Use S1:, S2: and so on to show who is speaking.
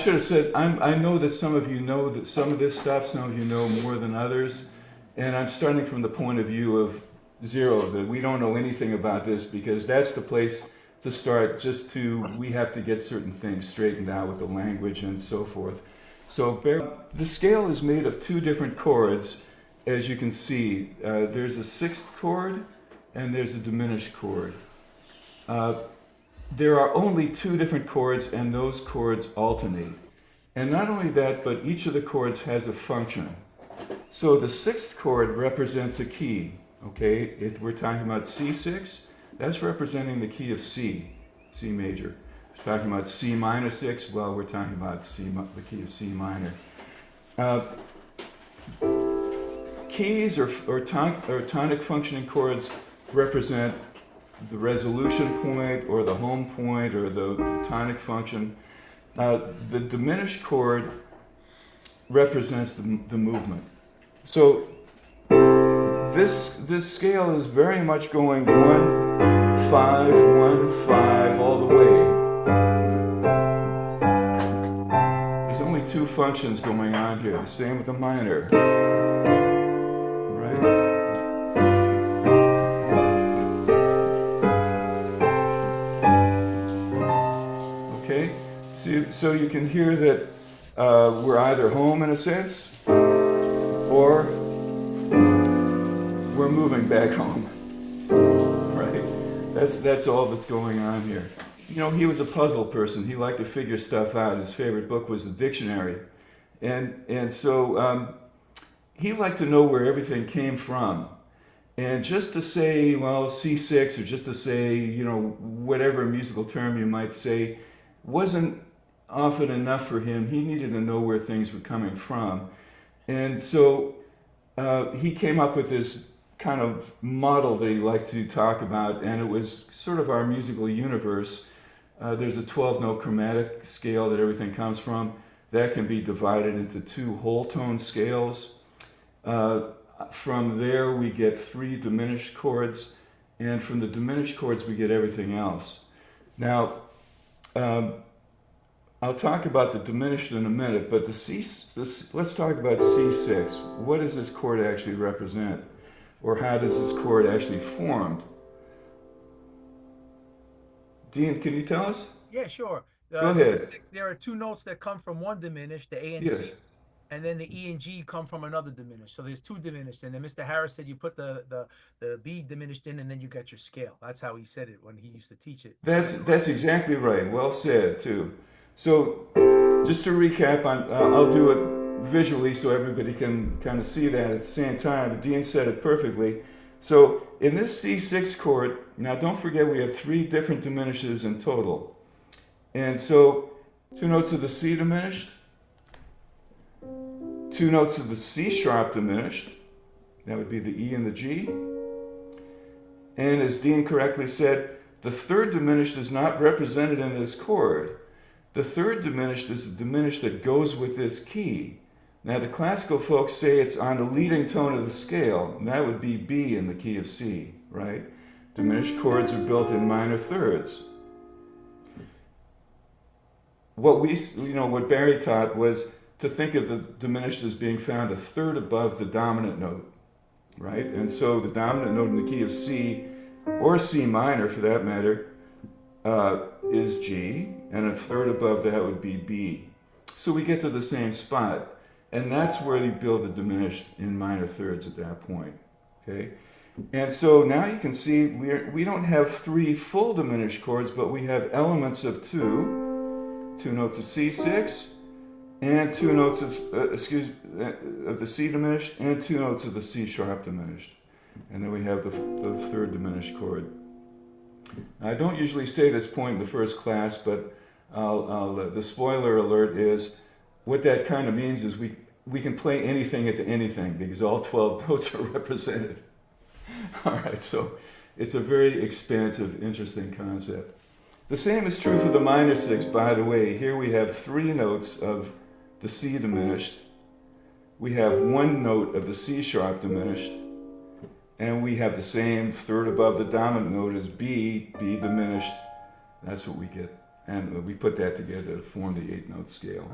S1: should have said, I know that some of you know that some of this stuff, some of you know more than others, and I'm starting from the point of view of zero, that we don't know anything about this, because that's the place to start. We have to get certain things straightened out with the language and so forth. So the scale is made of two different chords, as you can see. There's a sixth chord and there's a diminished chord. There are only two different chords, and those chords alternate. And not only that, but each of the chords has a function. So the sixth chord represents a key, okay? If we're talking about C6, that's representing the key of C major. If we're talking about C minor 6, well, we're talking about the key of C minor. Keys or tonic functioning chords represent the resolution point or the home point or the tonic function. The diminished chord represents the movement. So this scale is very much going 1, 5, 1, 5 all the way. There's only two functions going on here. The same with the minor. So you can hear that we're either home in a sense, or we're moving back home, right? That's all that's going on here. You know, he was a puzzle person. He liked to figure stuff out. His favorite book was the dictionary. And so he liked to know where everything came from. And just to say, well, C6, or just to say, you know, whatever musical term you might say, wasn't often enough for him. He needed to know where things were coming from. And so he came up with this kind of model that he liked to talk about, and it was sort of our musical universe. There's a 12-note chromatic scale that everything comes from. That can be divided into two whole tone scales. From there we get 3 diminished chords, and from the diminished chords we get everything else. Now, I'll talk about the diminished in a minute, but let's talk about C6. What does this chord actually represent? Or how does this chord actually formed? Dean, can you tell us?
S2: Yeah, sure.
S1: Go ahead.
S2: There are two notes that come from one diminished, the A and
S1: Yes.
S2: C, and then the E and G come from another diminished. So there's two diminished, and then Mr. Harris said you put the B diminished in, and then you get your scale. That's how he said it when he used to teach it.
S1: That's exactly right. Well said, too. So just to recap, I'll do it visually so everybody can kind of see that at the same time. But Dean said it perfectly. So in this C6 chord, now don't forget we have 3 different diminishes in total. And so 2 notes of the C diminished, 2 notes of the C sharp diminished, that would be the E and the G. And as Dean correctly said, the third diminished is not represented in this chord. The third diminished is the diminished that goes with this key. Now the classical folks say it's on the leading tone of the scale, and that would be B in the key of C, right? Diminished chords are built in minor thirds. What Barry taught was to think of the diminished as being found a third above the dominant note, right? And so the dominant note in the key of C, or C minor for that matter, is G, and a third above that would be B. So we get to the same spot, and that's where you build the diminished in minor thirds at that point, okay? And so now you can see we don't have 3 full diminished chords, but we have elements of 2 notes of C6, and 2 notes of the C diminished, and 2 notes of the C sharp diminished. And then we have the third diminished chord. I don't usually say this point in the first class, but the spoiler alert is what that kind of means is we can play anything at anything because all 12 notes are represented. All right, so it's a very expansive, interesting concept. The same is true for the minor 6, by the way. Here we have 3 notes of the C diminished. We have 1 note of the C sharp diminished. And we have the same third above the dominant note as B diminished. That's what we get. and we put that together to form the 8-note scale.